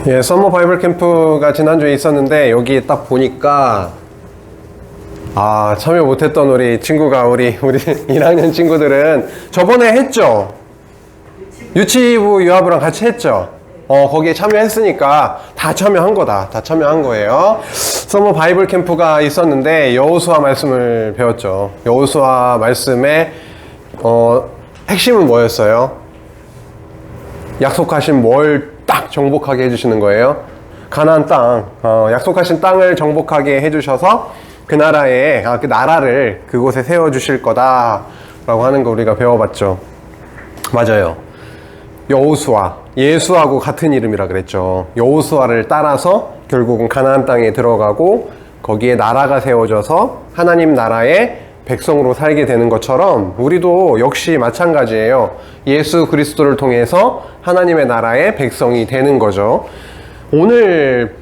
예, 서머 바이블 캠프가 지난주에 있었는데 여기 딱 보니까 참여 못했던 우리 친구가 우리 1학년 친구들은 저번에 했죠? 유치부 유아부랑 같이 했죠? 거기에 참여했으니까 다 참여한 거다. 다 참여한 거예요. 서머 바이블 캠프가 있었는데 여호수아 말씀을 배웠죠. 여호수아 말씀의 핵심은 뭐였어요? 약속하신 뭘 딱 정복하게 해주시는 거예요? 가나안 땅, 약속하신 땅을 정복하게 해주셔서 그 나라에, 그 나라를 그곳에 세워주실 거다 라고 하는 거 우리가 배워봤죠. 맞아요. 여호수아, 예수하고 같은 이름이라 그랬죠. 여호수아를 따라서 결국은 가나안 땅에 들어가고 거기에 나라가 세워져서 하나님 나라의 백성으로 살게 되는 것처럼 우리도 역시 마찬가지예요. 예수 그리스도를 통해서 하나님의 나라의 백성이 되는 거죠. 오늘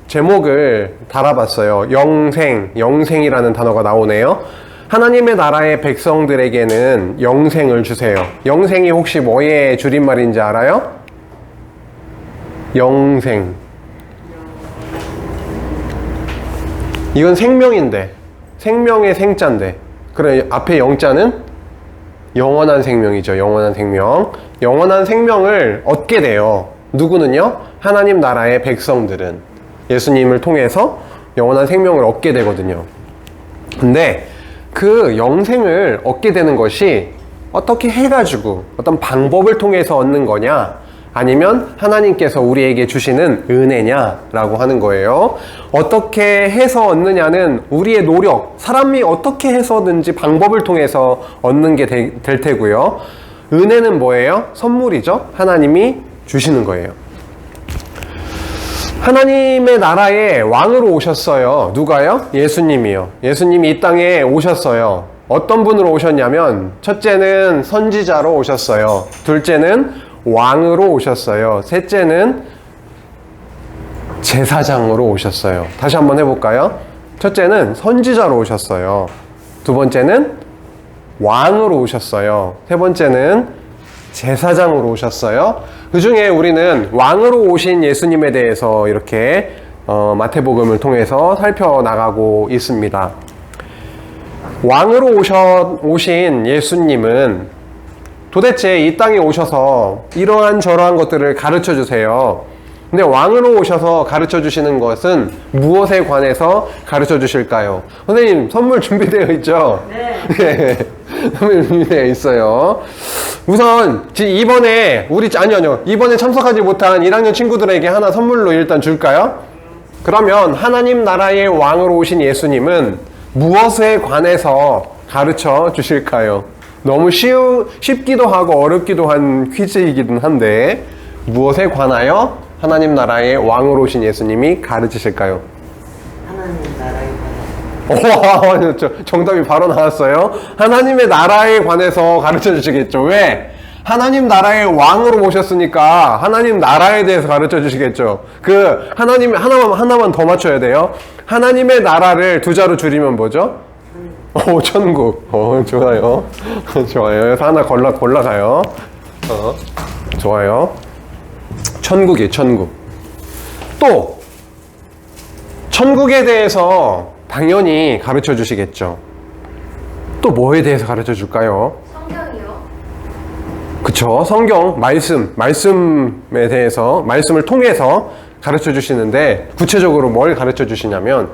제목을 달아봤어요. 영생이라는 단어가 나오네요. 하나님의 나라의 백성들에게는 영생을 주세요. 영생이 혹시 뭐의 줄임말인지 알아요? 영생. 이건 생명인데, 생명의 생자인데, 그래 앞에 영자는 영원한 생명이죠. 영원한 생명. 영원한 생명을 얻게 돼요. 누구는요? 하나님 나라의 백성들은 예수님을 통해서 영원한 생명을 얻게 되거든요. 근데 그 영생을 얻게 되는 것이 어떻게 해가지고 어떤 방법을 통해서 얻는 거냐, 아니면 하나님께서 우리에게 주시는 은혜냐라고 하는 거예요. 어떻게 해서 얻느냐는 우리의 노력, 사람이 어떻게 해서든지 방법을 통해서 얻는 게 될 테고요. 은혜는 뭐예요? 선물이죠. 하나님이 주시는 거예요. 하나님의 나라에 왕으로 오셨어요. 누가요? 예수님이요. 예수님이 이 땅에 오셨어요. 어떤 분으로 오셨냐면, 첫째는 선지자로 오셨어요. 둘째는 왕으로 오셨어요. 셋째는 제사장으로 오셨어요. 다시 한번 해볼까요? 첫째는 선지자로 오셨어요. 두 번째는 왕으로 오셨어요. 세 번째는 제사장으로 오셨어요. 그 중에 우리는 왕으로 오신 예수님에 대해서 이렇게 마태복음을 통해서 살펴나가고 있습니다. 왕으로 오신 예수님은 도대체 이 땅에 오셔서 이러한 저러한 것들을 가르쳐 주세요. 근데 왕으로 오셔서 가르쳐 주시는 것은 무엇에 관해서 가르쳐 주실까요? 선생님, 선물 준비되어 있죠? 네. 선물 준비되어 있어요. 우선 이번에 이번에 참석하지 못한 1학년 친구들에게 하나 선물로 일단 줄까요? 그러면 하나님 나라의 왕으로 오신 예수님은 무엇에 관해서 가르쳐 주실까요? 너무 쉽기도 하고 어렵기도 한 퀴즈이기도 한데, 무엇에 관하여 하나님 나라의 왕으로 오신 예수님이 가르치실까요? 하나님 나라에 관해서. 정답이 바로 나왔어요. 하나님의 나라에 관해서 가르쳐 주시겠죠. 왜? 하나님 나라의 왕으로 모셨으니까 하나님 나라에 대해서 가르쳐 주시겠죠. 하나님 하나만 더 맞춰야 돼요. 하나님의 나라를 두 자로 줄이면 뭐죠? 천국. 좋아요. 좋아요. 그래서 하나 골라가요. 좋아요. 천국이에요, 천국. 또, 천국에 대해서 당연히 가르쳐 주시겠죠. 또 뭐에 대해서 가르쳐 줄까요? 성경이요. 그쵸. 성경, 말씀에 대해서, 말씀을 통해서 가르쳐 주시는데, 구체적으로 뭘 가르쳐 주시냐면,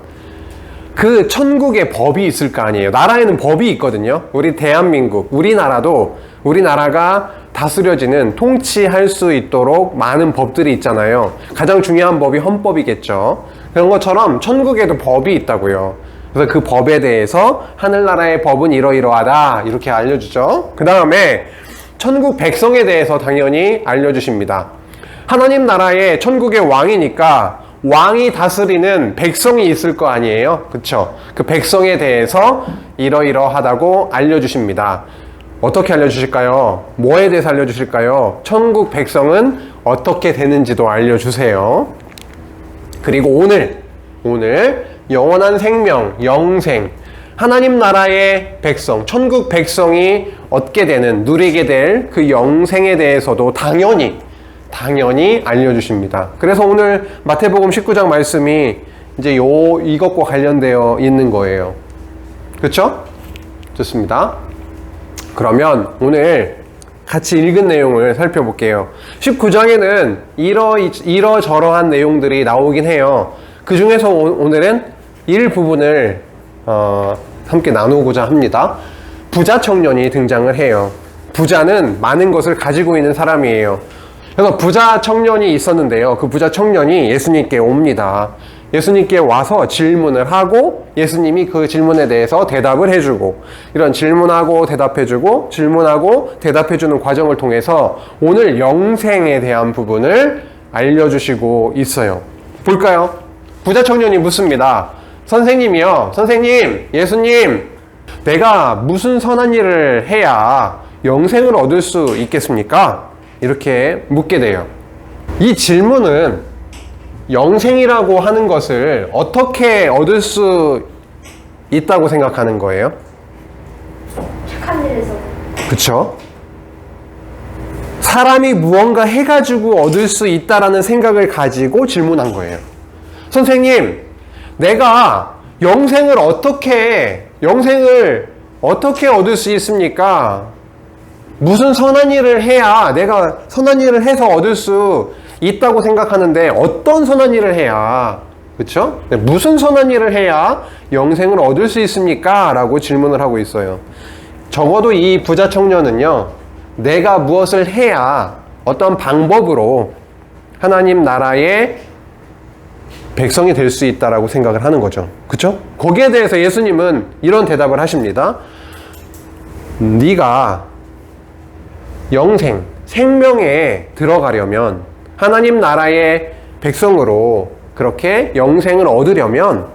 그 천국에 법이 있을 거 아니에요. 나라에는 법이 있거든요. 우리 대한민국, 우리나라가 다스려지는, 통치할 수 있도록 많은 법들이 있잖아요. 가장 중요한 법이 헌법이겠죠. 그런 것처럼 천국에도 법이 있다고요. 그래서 그 법에 대해서 하늘나라의 법은 이러이러하다 이렇게 알려주죠. 그 다음에 천국 백성에 대해서 당연히 알려주십니다. 하나님 나라의 천국의 왕이니까 왕이 다스리는 백성이 있을 거 아니에요. 그쵸? 그 백성에 대해서 이러이러하다고 알려주십니다. 어떻게 알려주실까요? 뭐에 대해서 알려주실까요? 천국 백성은 어떻게 되는지도 알려주세요. 그리고 오늘 영원한 생명, 영생, 하나님 나라의 백성, 천국 백성이 얻게 되는, 누리게 될 그 영생에 대해서도 당연히 당연히 알려주십니다. 그래서 오늘 마태복음 19장 말씀이 이제 이것과 관련되어 있는 거예요. 그렇죠? 좋습니다. 그러면 오늘 같이 읽은 내용을 살펴볼게요. 19장에는 이러저러한 내용들이 나오긴 해요. 그 중에서 오늘은 일부분을 함께 나누고자 합니다. 부자 청년이 등장을 해요. 부자는 많은 것을 가지고 있는 사람이에요. 그래서 부자 청년이 있었는데요. 그 부자 청년이 예수님께 옵니다. 예수님께 와서 질문을 하고 예수님이 그 질문에 대해서 대답을 해주고, 이런 질문하고 대답해주고 질문하고 대답해주는 과정을 통해서 오늘 영생에 대한 부분을 알려주시고 있어요. 볼까요? 부자 청년이 묻습니다. 선생님이요. 선생님, 예수님, 내가 무슨 선한 일을 해야 영생을 얻을 수 있겠습니까? 이렇게 묻게 돼요. 이 질문은 영생이라고 하는 것을 어떻게 얻을 수 있다고 생각하는 거예요? 착한 일에서. 그쵸? 사람이 무언가 해가지고 얻을 수 있다라는 생각을 가지고 질문한 거예요. 선생님, 내가 영생을 어떻게 얻을 수 있습니까? 무슨 선한 일을 해야 내가 선한 일을 해서 얻을 수 있다고 생각하는데 어떤 선한 일을 해야, 그쵸? 무슨 선한 일을 해야 영생을 얻을 수 있습니까? 라고 질문을 하고 있어요. 적어도 이 부자 청년은요, 내가 무엇을 해야 어떤 방법으로 하나님 나라의 백성이 될 수 있다라고 생각을 하는 거죠. 그쵸? 거기에 대해서 예수님은 이런 대답을 하십니다. 네가 영생, 생명에 들어가려면, 하나님 나라의 백성으로 그렇게 영생을 얻으려면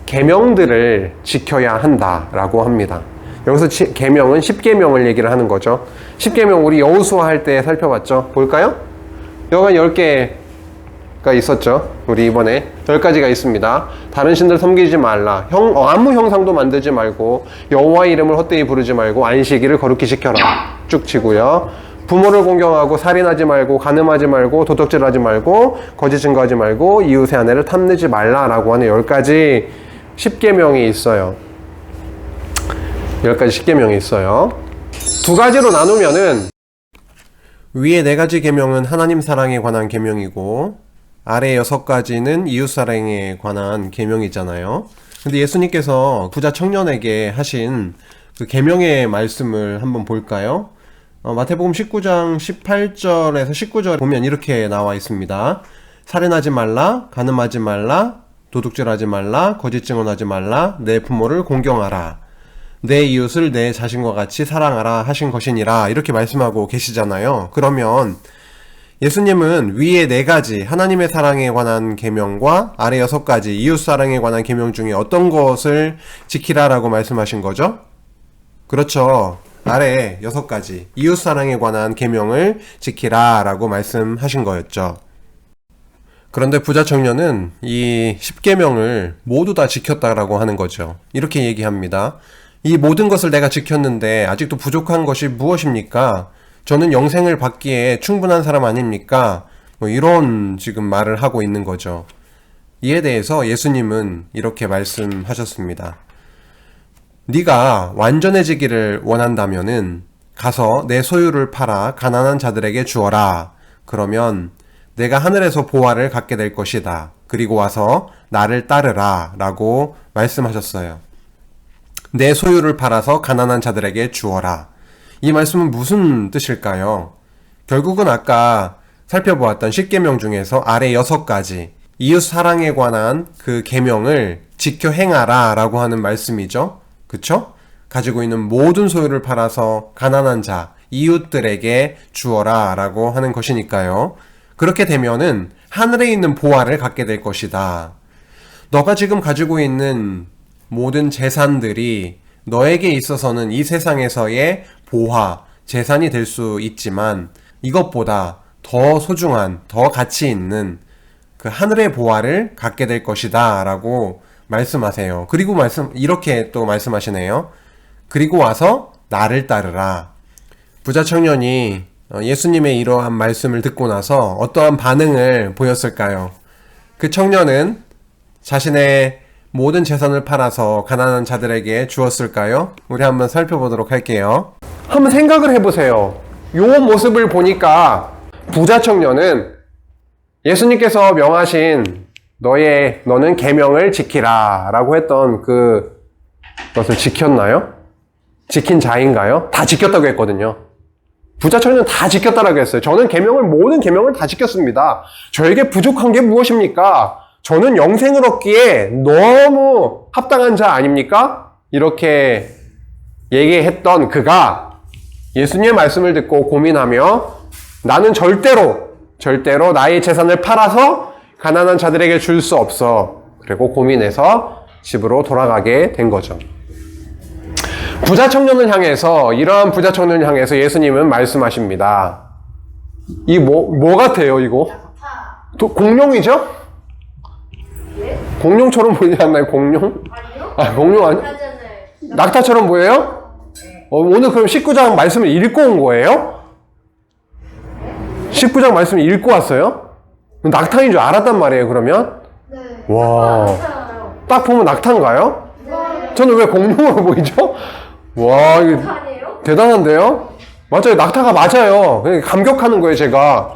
계명들을 지켜야 한다라고 합니다. 여기서 계명은 10계명을 얘기를 하는 거죠. 10계명 우리 여호수아 할 때 살펴봤죠. 볼까요? 여기가 10개가 있었죠. 우리 이번에 10가지가 있습니다. 다른 신들 섬기지 말라. 아무 형상도 만들지 말고, 여호와의 이름을 헛되이 부르지 말고, 안식일을 거룩히 지켜라. 쭉 치고요. 부모를 공경하고, 살인하지 말고, 간음하지 말고, 도둑질하지 말고, 거짓 증거하지 말고, 이웃의 아내를 탐내지 말라라고 하는 10가지 10계명이 있어요. 10가지 10계명이 있어요. 두 가지로 나누면은 위에 4가지 계명은 하나님 사랑에 관한 계명이고, 아래 6가지는 이웃 사랑에 관한 계명이잖아요. 근데 예수님께서 부자 청년에게 하신 그 계명의 말씀을 한번 볼까요? 마태복음 19장 18절에서 19절 보면 이렇게 나와 있습니다. 살인하지 말라, 간음하지 말라, 도둑질하지 말라, 거짓 증언하지 말라, 내 부모를 공경하라, 내 이웃을 내 자신과 같이 사랑하라 하신 것이니라, 이렇게 말씀하고 계시잖아요. 그러면 예수님은 위에 4가지 하나님의 사랑에 관한 계명과 아래 6가지 이웃 사랑에 관한 계명 중에 어떤 것을 지키라라고 말씀하신 거죠? 그렇죠. 아래 6가지 이웃 사랑에 관한 계명을 지키라라고 말씀하신 거였죠. 그런데 부자 청년은 이 10계명을 모두 다 지켰다라고 하는 거죠. 이렇게 얘기합니다. 이 모든 것을 내가 지켰는데 아직도 부족한 것이 무엇입니까? 저는 영생을 받기에 충분한 사람 아닙니까? 이런 지금 말을 하고 있는 거죠. 이에 대해서 예수님은 이렇게 말씀하셨습니다. 네가 완전해지기를 원한다면은 가서 내 소유를 팔아 가난한 자들에게 주어라. 그러면 내가 하늘에서 보화를 갖게 될 것이다. 그리고 와서 나를 따르라 라고 말씀하셨어요. 내 소유를 팔아서 가난한 자들에게 주어라. 이 말씀은 무슨 뜻일까요? 결국은 아까 살펴보았던 10계명 중에서 아래 6가지 이웃 사랑에 관한 그 계명을 지켜 행하라 라고 하는 말씀이죠. 그쵸? 가지고 있는 모든 소유를 팔아서 가난한 자, 이웃들에게 주어라 라고 하는 것이니까요. 그렇게 되면은 하늘에 있는 보화를 갖게 될 것이다. 너가 지금 가지고 있는 모든 재산들이 너에게 있어서는 이 세상에서의 보화, 재산이 될 수 있지만 이것보다 더 소중한, 더 가치 있는 그 하늘의 보화를 갖게 될 것이다 라고 말씀하세요. 그리고 이렇게 또 말씀하시네요. 그리고 와서 나를 따르라. 부자 청년이 예수님의 이러한 말씀을 듣고 나서 어떠한 반응을 보였을까요? 그 청년은 자신의 모든 재산을 팔아서 가난한 자들에게 주었을까요? 우리 한번 살펴보도록 할게요. 한번 생각을 해보세요. 이 모습을 보니까 부자 청년은 예수님께서 명하신 너는 계명을 지키라 라고 했던 그것을 지켰나요? 지킨 자인가요? 다 지켰다고 했거든요. 부자 청년은 다 지켰다라고 했어요. 저는 모든 계명을 다 지켰습니다. 저에게 부족한 게 무엇입니까? 저는 영생을 얻기에 너무 합당한 자 아닙니까? 이렇게 얘기했던 그가 예수님의 말씀을 듣고 고민하며 나는 절대로 나의 재산을 팔아서 가난한 자들에게 줄 수 없어. 그리고 고민해서 집으로 돌아가게 된 거죠. 부자 청년을 향해서, 이러한 부자 청년을 향해서 예수님은 말씀하십니다. 이 뭐 같아요, 이거? 공룡이죠? 예? 공룡처럼 보이지 않나요, 공룡? 아니요? 아, 공룡 아니? 낙타처럼 보여요? 오늘 그럼 19장 말씀을 읽고 온 거예요? 19장 말씀을 읽고 왔어요? 낙타인 줄 알았단 말이에요, 그러면? 네. 와. 낙타잖아요. 딱 보면 낙타인가요? 네. 저는 왜 공룡으로 보이죠? 와, 이거 아니에요? 대단한데요? 맞아요, 낙타가 맞아요. 그냥 감격하는 거예요, 제가.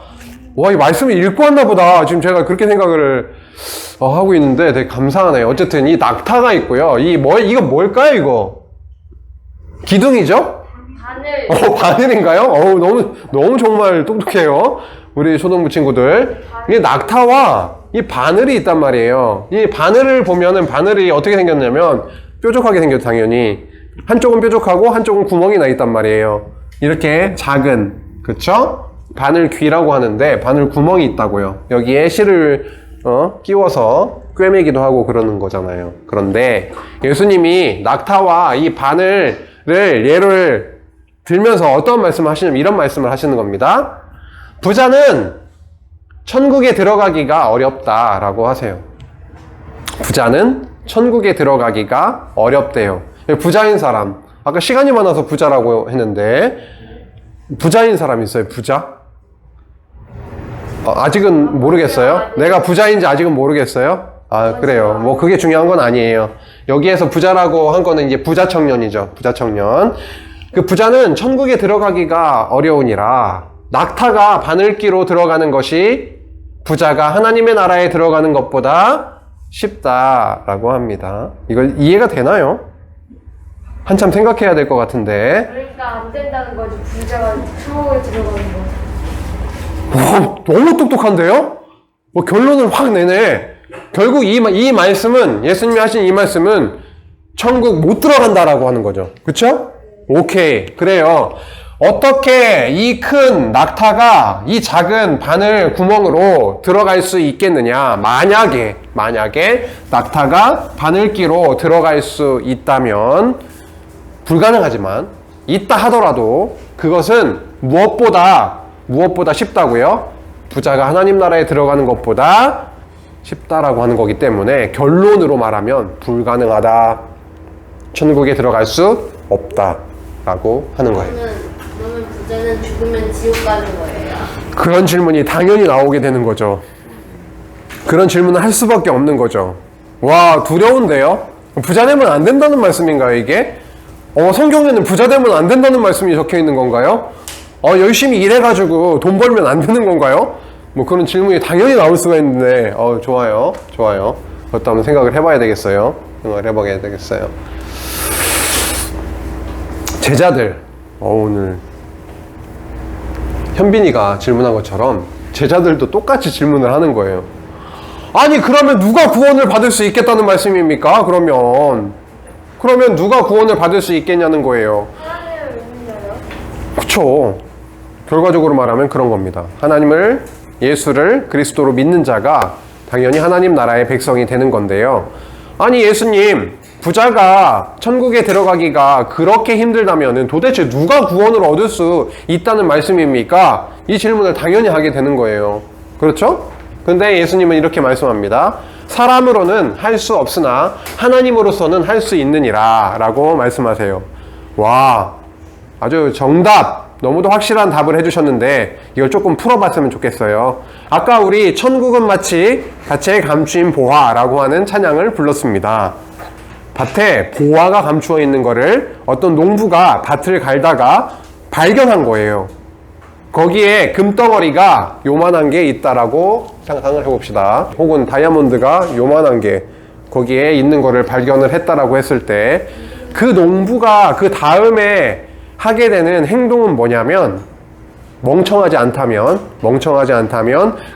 와, 이 말씀을 읽고 왔나 보다. 지금 제가 그렇게 생각을 하고 있는데 되게 감사하네요. 어쨌든 이 낙타가 있고요. 이거 뭘까요, 이거? 기둥이죠? 바늘. 바늘인가요? 너무 정말 똑똑해요. 우리 초등부 친구들. 이 낙타와 이 바늘이 있단 말이에요. 이 바늘을 보면은 바늘이 어떻게 생겼냐면 뾰족하게 생겼죠, 당연히. 한쪽은 뾰족하고 한쪽은 구멍이 나 있단 말이에요. 이렇게 작은, 그쵸? 바늘 귀라고 하는데 바늘 구멍이 있다고요. 여기에 실을 끼워서 꿰매기도 하고 그러는 거잖아요. 그런데 예수님이 낙타와 이 바늘을 예를 들면서 어떤 말씀을 하시냐면 이런 말씀을 하시는 겁니다. 부자는 천국에 들어가기가 어렵다라고 하세요. 부자는 천국에 들어가기가 어렵대요. 부자인 사람, 아까 시간이 많아서 부자라고 했는데 부자인 사람 있어요? 부자? 아직은 모르겠어요? 내가 부자인지 아직은 모르겠어요? 아, 그래요. 뭐 그게 중요한 건 아니에요. 여기에서 부자라고 한 거는 이제 부자 청년이죠. 부자 청년. 그 부자는 천국에 들어가기가 어려우니라 낙타가 바늘기로 들어가는 것이 부자가 하나님의 나라에 들어가는 것보다 쉽다라고 합니다. 이걸 이해가 되나요? 한참 생각해야 될 것 같은데. 그러니까 안 된다는 거지. 부자가 천국에 들어가는 거. 와, 너무 똑똑한데요? 뭐 결론을 확 내네. 결국 이 말씀은, 예수님이 하신 이 말씀은 천국 못 들어간다라고 하는 거죠. 그쵸? 오케이. 그래요. 어떻게 이 큰 낙타가 이 작은 바늘 구멍으로 들어갈 수 있겠느냐? 만약에 낙타가 바늘기로 들어갈 수 있다면 불가능하지만 있다 하더라도 그것은 무엇보다 쉽다고요? 부자가 하나님 나라에 들어가는 것보다 쉽다라고 하는 거기 때문에 결론으로 말하면 불가능하다. 천국에 들어갈 수 없다라고 하는 거예요. 그러면 부자는 죽으면 지옥 가는 거예요? 그런 질문이 당연히 나오게 되는 거죠. 그런 질문을 할 수밖에 없는 거죠. 와, 두려운데요? 부자 되면 안 된다는 말씀인가요, 이게? 성경에는 부자 되면 안 된다는 말씀이 적혀 있는 건가요? 열심히 일해가지고 돈 벌면 안 되는 건가요? 뭐 그런 질문이 당연히 나올 수가 있는데, 좋아요. 그것도 한번 생각을 해봐야 되겠어요. 제자들, 오늘 현빈이가 질문한 것처럼 제자들도 똑같이 질문을 하는 거예요. 아니, 그러면 누가 구원을 받을 수 있겠다는 말씀입니까? 그러면 누가 구원을 받을 수 있겠냐는 거예요. 하나님을 믿는다요? 그쵸. 결과적으로 말하면 그런 겁니다. 예수를 그리스도로 믿는 자가 당연히 하나님 나라의 백성이 되는 건데요. 아니, 예수님, 부자가 천국에 들어가기가 그렇게 힘들다면 도대체 누가 구원을 얻을 수 있다는 말씀입니까? 이 질문을 당연히 하게 되는 거예요. 그렇죠? 근데 예수님은 이렇게 말씀합니다. 사람으로는 할 수 없으나 하나님으로서는 할 수 있느니라 라고 말씀하세요. 와, 아주 정답 너무도 확실한 답을 해주셨는데 이걸 조금 풀어봤으면 좋겠어요. 아까 우리 천국은 마치 밭에 감추인 보화라고 하는 찬양을 불렀습니다. 밭에 보화가 감추어 있는 거를 어떤 농부가 밭을 갈다가 발견한 거예요. 거기에 금덩어리가 요만한 게 있다라고 상상을 해봅시다. 혹은 다이아몬드가 요만한 게 거기에 있는 거를 발견을 했다라고 했을 때 그 농부가 그 다음에 하게 되는 행동은 뭐냐면 멍청하지 않다면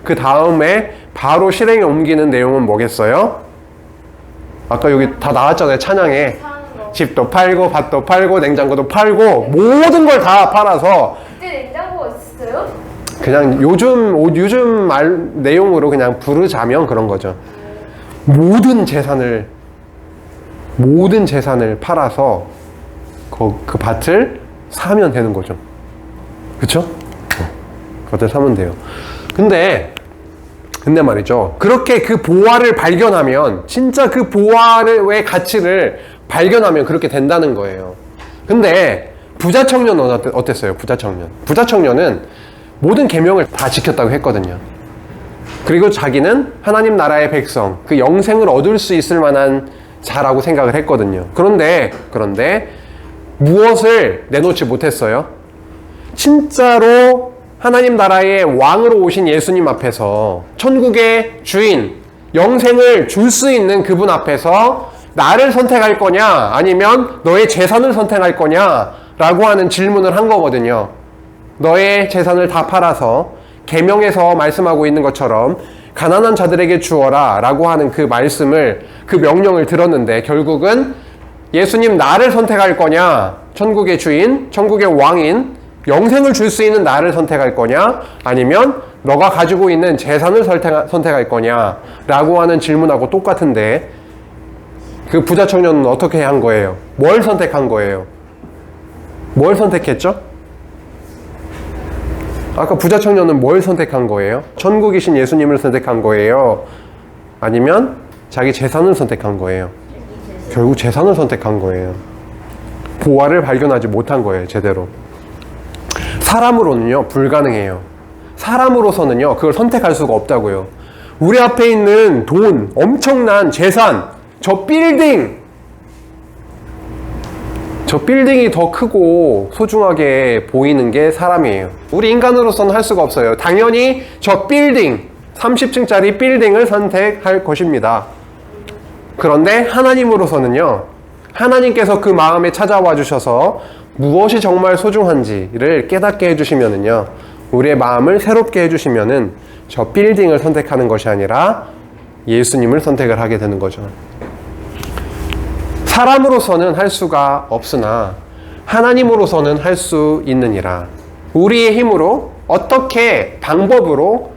그 다음에 바로 실행에 옮기는 내용은 뭐겠어요? 아까 여기 다 나왔잖아요. 찬양에 사는 거. 집도 팔고 밭도 팔고 냉장고도 팔고 모든 걸 다 팔아서 그때 냉장고가 있었어요? 그냥 요즘 말 내용으로 그냥 부르자면 그런 거죠. 모든 재산을 팔아서 그 밭을 사면 되는 거죠. 그쵸? 밭을 사면 돼요. 근데 말이죠. 그렇게 그 보화를 발견하면, 진짜 그 보화의 가치를 발견하면 그렇게 된다는 거예요. 근데 부자 청년은 어땠어요? 부자 청년은 모든 계명을 다 지켰다고 했거든요. 그리고 자기는 하나님 나라의 백성, 그 영생을 얻을 수 있을 만한 자라고 생각을 했거든요. 그런데 무엇을 내놓지 못했어요? 진짜로 하나님 나라의 왕으로 오신 예수님 앞에서, 천국의 주인, 영생을 줄 수 있는 그분 앞에서 나를 선택할 거냐 아니면 너의 재산을 선택할 거냐 라고 하는 질문을 한 거거든요. 너의 재산을 다 팔아서 계명에서 말씀하고 있는 것처럼 가난한 자들에게 주어라 라고 하는 그 말씀을, 그 명령을 들었는데 결국은 예수님 나를 선택할 거냐, 천국의 주인, 천국의 왕인, 영생을 줄 수 있는 나를 선택할 거냐 아니면 너가 가지고 있는 재산을 선택할 거냐 라고 하는 질문하고 똑같은데 그 부자 청년은 어떻게 한 거예요? 뭘 선택한 거예요? 뭘 선택했죠? 아까 부자 청년은 뭘 선택한 거예요? 천국이신 예수님을 선택한 거예요? 아니면 자기 재산을 선택한 거예요? 결국 재산을 선택한 거예요. 보화를 발견하지 못한 거예요, 제대로. 사람으로는요, 불가능해요. 사람으로서는요, 그걸 선택할 수가 없다고요. 우리 앞에 있는 돈, 엄청난 재산, 저 빌딩이 더 크고 소중하게 보이는 게 사람이에요. 우리 인간으로서는 할 수가 없어요. 당연히 저 빌딩, 30층짜리 빌딩을 선택할 것입니다. 그런데 하나님으로서는요, 하나님께서 그 마음에 찾아와 주셔서 무엇이 정말 소중한지를 깨닫게 해주시면은요, 우리의 마음을 새롭게 해주시면은 저 빌딩을 선택하는 것이 아니라 예수님을 선택을 하게 되는 거죠. 사람으로서는 할 수가 없으나 하나님으로서는 할 수 있느니라. 우리의 힘으로 어떻게 방법으로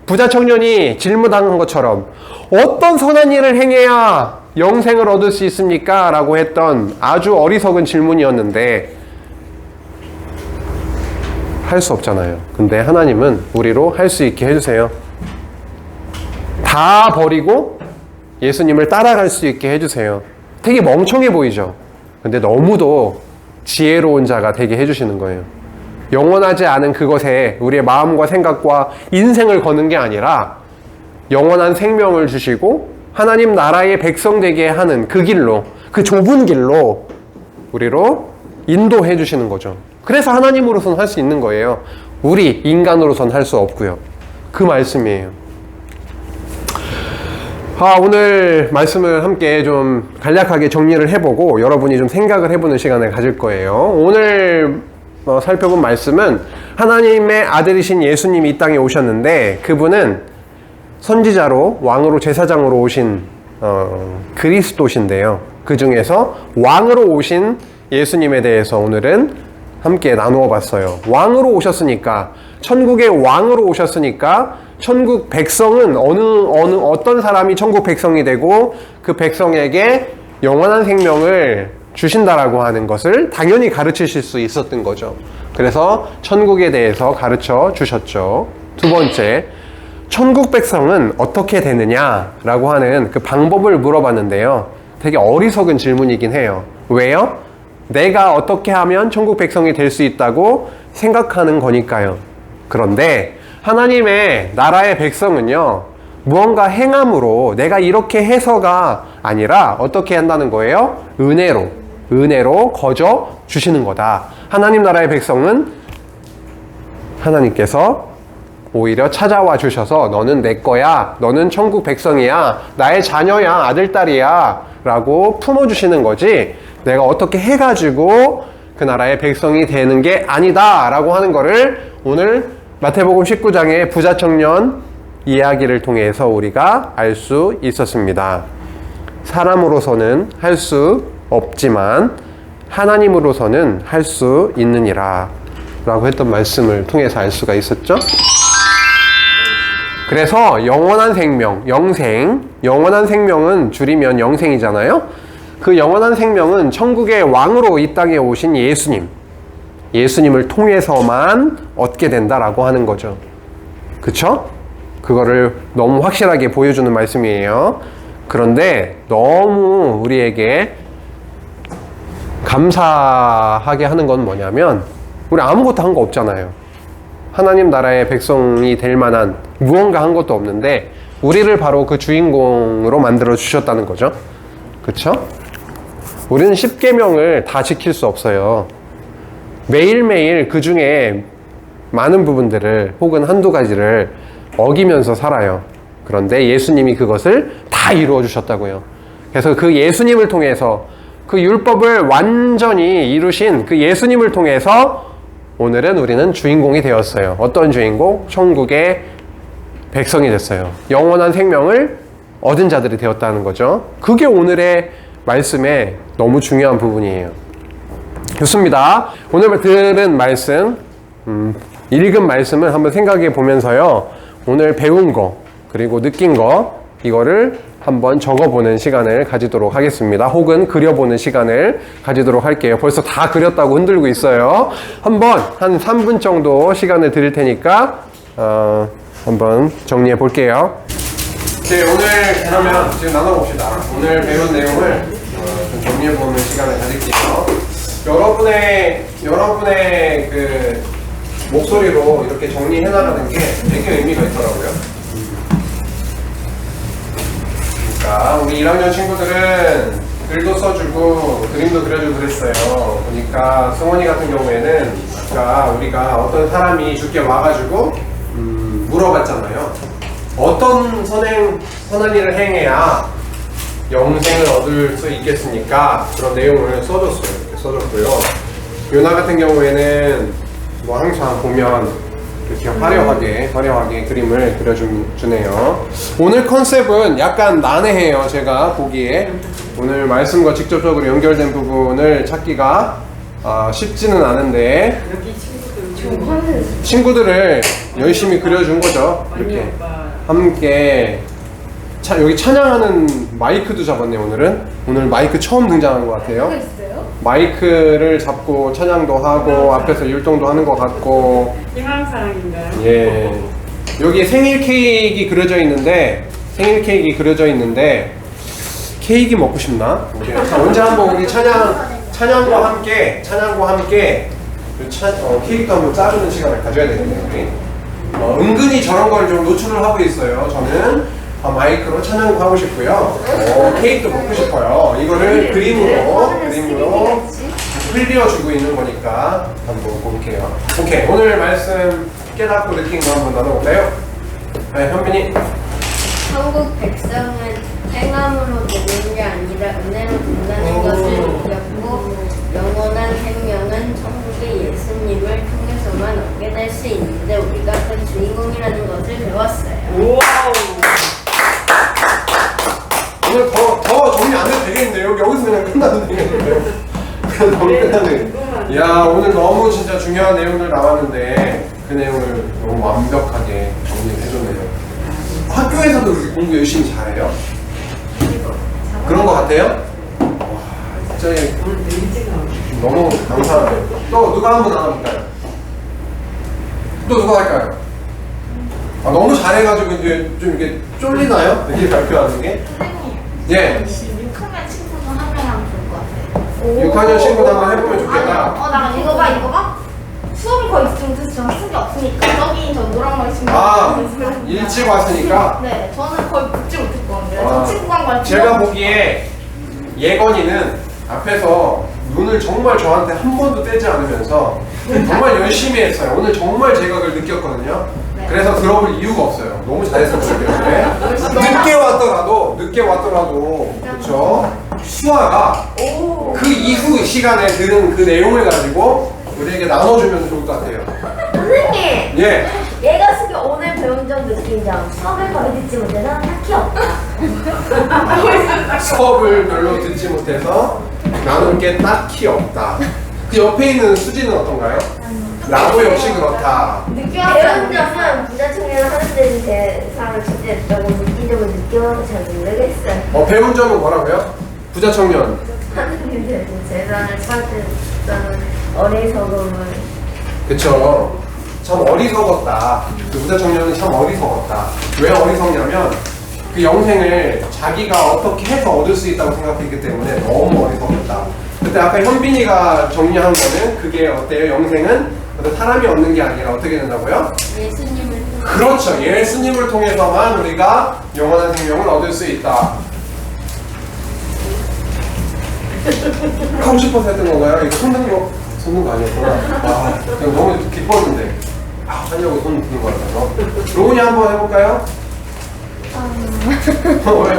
부자 청년이 질문한 것처럼 어떤 선한 일을 행해야 영생을 얻을 수 있습니까? 라고 했던 아주 어리석은 질문이었는데 할 수 없잖아요. 근데 하나님은 우리로 할 수 있게 해주세요. 다 버리고 예수님을 따라갈 수 있게 해주세요. 되게 멍청해 보이죠? 근데 너무도 지혜로운 자가 되게 해주시는 거예요. 영원하지 않은 그것에 우리의 마음과 생각과 인생을 거는 게 아니라 영원한 생명을 주시고 하나님 나라의 백성 되게 하는 그 길로, 그 좁은 길로 우리로 인도해 주시는 거죠. 그래서 하나님으로서는 할 수 있는 거예요. 우리 인간으로서는 할 수 없고요. 그 말씀이에요. 오늘 말씀을 함께 좀 간략하게 정리를 해보고 여러분이 좀 생각을 해보는 시간을 가질 거예요. 오늘 살펴본 말씀은 하나님의 아들이신 예수님이 이 땅에 오셨는데 그분은 선지자로 왕으로 제사장으로 오신 그리스도신데요. 그 중에서 왕으로 오신 예수님에 대해서 오늘은 함께 나누어 봤어요. 왕으로 오셨으니까, 천국의 왕으로 오셨으니까 천국 백성은 어떤 사람이 천국 백성이 되고 그 백성에게 영원한 생명을 주신다라고 하는 것을 당연히 가르치실 수 있었던 거죠. 그래서 천국에 대해서 가르쳐 주셨죠. 두 번째, 천국 백성은 어떻게 되느냐라고 하는 그 방법을 물어봤는데요. 되게 어리석은 질문이긴 해요. 왜요? 내가 어떻게 하면 천국 백성이 될 수 있다고 생각하는 거니까요. 그런데 하나님의 나라의 백성은요, 무언가 행함으로 내가 이렇게 해서가 아니라 어떻게 한다는 거예요? 은혜로 거저 주시는 거다. 하나님 나라의 백성은 하나님께서 오히려 찾아와 주셔서 너는 내 거야, 너는 천국 백성이야, 나의 자녀야, 아들딸이야 라고 품어주시는 거지, 내가 어떻게 해가지고 그 나라의 백성이 되는 게 아니다 라고 하는 거를 오늘 마태복음 19장의 부자 청년 이야기를 통해서 우리가 알 수 있었습니다. 사람으로서는 할 수 없지만 하나님으로서는 할 수 있느니라 라고 했던 말씀을 통해서 알 수가 있었죠. 그래서 영원한 생명, 영원한 생명은 줄이면 영생이잖아요. 그 영원한 생명은 천국의 왕으로 이 땅에 오신 예수님을 통해서만 얻게 된다라고 하는 거죠. 그쵸? 그거를 너무 확실하게 보여주는 말씀이에요. 그런데 너무 우리에게 감사하게 하는 건 뭐냐면, 우리 아무것도 한 거 없잖아요. 하나님 나라의 백성이 될 만한 무언가 한 것도 없는데 우리를 바로 그 주인공으로 만들어 주셨다는 거죠. 그쵸? 우리는 10계명을 다 지킬 수 없어요. 매일매일 그 중에 많은 부분들을 혹은 한두 가지를 어기면서 살아요. 그런데 예수님이 그것을 다 이루어 주셨다고요. 그래서 그 예수님을 통해서, 그 율법을 완전히 이루신 그 예수님을 통해서 오늘은 우리는 주인공이 되었어요. 어떤 주인공? 천국의 백성이 됐어요. 영원한 생명을 얻은 자들이 되었다는 거죠. 그게 오늘의 말씀의 너무 중요한 부분이에요. 좋습니다. 오늘 들은 말씀, 읽은 말씀을 한번 생각해 보면서요, 오늘 배운 거 그리고 느낀 거, 이거를 한번 적어보는 시간을 가지도록 하겠습니다. 혹은 그려보는 시간을 가지도록 할게요. 벌써 다 그렸다고 흔들고 있어요. 한번 한 3분 정도 시간을 드릴 테니까 한번 정리해 볼게요. 네, 오늘 그러면 지금 나눠봅시다. 오늘 배운 내용을 좀 정리해보는 시간을 가질게요. 여러분의 그 목소리로 이렇게 정리해나가는 게 되게 의미가 있더라고요. 그러니까 우리 1학년 친구들은 글도 써주고 그림도 그려주고 그랬어요. 보니까 승원이 같은 경우에는 아까 우리가 어떤 사람이 죽게 와가지고 물어봤잖아요. 어떤 선한 일을 행해야 영생을 얻을 수 있겠습니까? 그런 내용을 써줬어요. 이렇게 써줬고요. 요나 같은 경우에는 뭐 항상 보면 이렇게 화려하게 그림을 그려주네요. 오늘 컨셉은 약간 난해해요. 제가 보기에 오늘 말씀과 직접적으로 연결된 부분을 찾기가 쉽지는 않은데 친구들을 열심히 그려준 거죠. 이렇게 함께 여기 찬양하는 마이크도 잡았네. 오늘 마이크 처음 등장한 것 같아요. 마이크를 잡고 찬양도 하고 앞에서 율동도 하는 것 같고. 희망사항인가요? 예. 여기 생일 케이크 그려져 있는데 케이크 먹고 싶나? 자, 언제 한번 우리 찬양과 함께 케이크도 한번 자르는 시간을 가져야 되겠네요. 우리. 은근히 저런 걸 좀 노출을 하고 있어요. 저는 마이크로 찬양도 하고 싶고요. 케이크도 먹고 싶어요. 이거를 그림으로 흘려주고 있는 거니까 한번 볼게요. 오케이, 오늘 말씀 깨닫고 느낀 거 한번 나눠볼까요? 네, 현빈이. 천국 백성은 행함으로 되는 게 아니라 은혜로 된다는 것을 느꼈고, 영원한 생명은 천국의 예수님을 통해서만 얻게 될 수 있는데 우리가 그 주인공이라는 것을 배웠어요. 오늘 더 정리 안 해도 되겠는데요? 여기서 그냥 끝나도 되겠는데요? 너무 끝나네. 이야, 오늘 너무 진짜 중요한 내용들 나왔는데 그 내용을 너무 완벽하게 정리를 해줬네요. 학교에서도 그렇게 공부 열심히 잘해요? 그런 거 같아요? 와, 진짜 너무 감사하네요. 또 누가 한번 나눠볼까요? 또 누가 할까요? 너무 잘해가지고 이제 좀 이렇게 쫄리나요? 이렇게 발표하는 게? 예. 6학년 친구도 한 명 하면 좋을 것 같아요. 6학년 친구도 한번 해보면 좋겠다. 나 이거 봐. 수업을 거의 듣지 못해서 저는 쓴 게 없으니까 저기 저 노란 머리 친구. 일찍 왔으니까. 네, 저는 거의 듣지 못했거든요. 아, 저 친구가 말 제가 보기에 예건이는 앞에서 눈을 정말 저한테 한 번도 떼지 않으면서 정말 열심히 했어요. 오늘 정말 제가 그걸 느꼈거든요. 네. 그래서 들어볼 이유가 없어요. 너무 잘해서 그러는데 늦게 왔더라도 그렇죠. 수아가 그 이후 시간에 들은 그 내용을 가지고 우리에게 나눠주면 좋을 것 같아요. 선생님, 예. 얘가 쓰기 오늘 배운 점 느낀 점 수업을 거의 듣지 못해서 딱히 없다. 수업을 별로 듣지 못해서 나눌 게 딱히 없다. 그 옆에 있는 수지는 어떤가요? 나도 역시 그렇다. 배운 점은 부자청년을 하는 데는 대상을 주제했다고 느낀 점을 느껴서 잘 모르겠어요. 배운 점은 뭐라고요? 부자청년. 하느님들 재산을 찾는 어리석음을. 그쵸. 참 어리석었다. 그 부자청년은 참 어리석었다. 왜 어리석냐면 그 영생을 자기가 어떻게 해서 얻을 수 있다고 생각했기 때문에 너무 어리석었다. 그때 아까 현빈이가 정리한 거는 그게 어때요? 영생은 어떤 사람이 얻는 게 아니라 어떻게 된다고요? 예수님을 통해 그렇죠. 예수님을 통해서만 우리가 영원한 생명을 얻을 수 있다. 하고 싶어서 했던 건가요? 이거 손든 거 아니었구나. 그냥 너무 기뻤는데. 하려고 손 드는 거 같아서. 로운이 한번 해볼까요?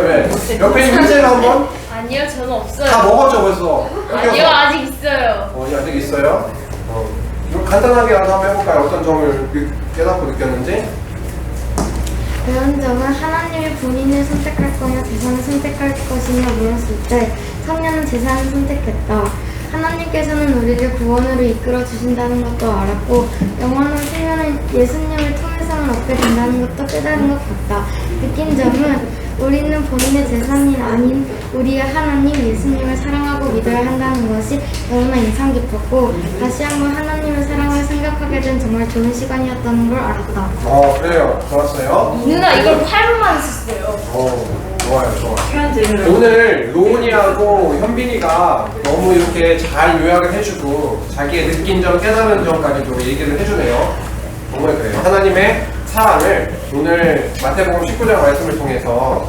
왜? 옆에 있는 현재가 한번? 아니요, 저는 없어요. 다 먹었죠, 벌써? 아니요, 아직 있어요. 아직 있어요? 이거 간단하게 한번 해볼까요? 어떤 점을 깨닫고 느꼈는지? 배운 점은 하나님이 본인을 선택할 거냐 재산을 선택할 것이냐 물었을 때 청년은 재산을 선택했다. 하나님께서는 우리를 구원으로 이끌어 주신다는 것도 알았고 영원한 생명은 예수님을 통해서만 얻게 된다는 것도 깨달은 것 같다. 느낀 점은 우리는 본인의 재산이 아닌 우리의 하나님 예수님을 사랑하고 믿어야 한다는 것이 너무나 인상 깊었고 다시 한번 하나님의 사랑을 생각하게 된 정말 좋은 시간이었다는 걸 알았다. 그래요. 좋았어요. 이 누나 이걸 8분만 썼어요. 좋아요. 오늘 로운이하고 현빈이가 너무 이렇게 잘 요약을 해주고 자기의 느낀 점, 깨달은 점까지도 얘기를 해주네요. 정말 그래요. 하나님의 사랑을 오늘 마태복음 19장 말씀을 통해서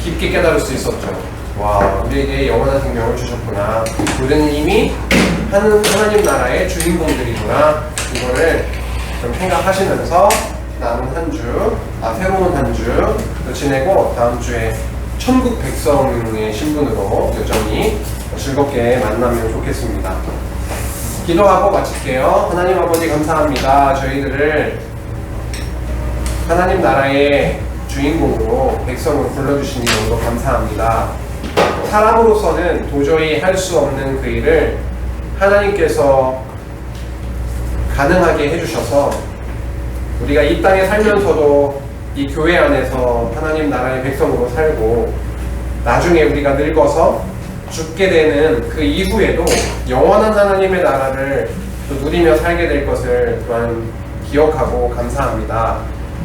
깊게 깨달을 수 있었죠. 와, 우리에게 영원한 생명을 주셨구나. 우리는 이미 하나님 나라의 주인공들이구나. 이거를 좀 생각하시면서 남은 한 주, 새로운 한 주 지내고 다음 주에 천국 백성의 신분으로 여전히 즐겁게 만나면 좋겠습니다. 기도하고 마칠게요. 하나님 아버지 감사합니다. 저희들을 하나님 나라의 주인공으로 백성으로 불러주시니 너무 감사합니다. 사람으로서는 도저히 할 수 없는 그 일을 하나님께서 가능하게 해주셔서 우리가 이 땅에 살면서도 이 교회 안에서 하나님 나라의 백성으로 살고 나중에 우리가 늙어서 죽게 되는 그 이후에도 영원한 하나님의 나라를 또 누리며 살게 될 것을 또한 기억하고 감사합니다.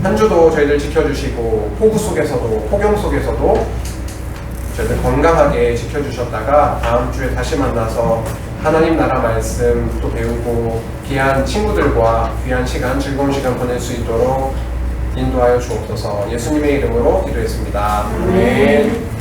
한 주도 저희들 지켜주시고 폭우 속에서도 폭염 속에서도 저희들 건강하게 지켜주셨다가 다음 주에 다시 만나서 하나님 나라 말씀 또 배우고 귀한 친구들과 귀한 시간, 즐거운 시간 보낼 수 있도록 인도하여 주옵소서. 예수님의 이름으로 기도했습니다. 아멘.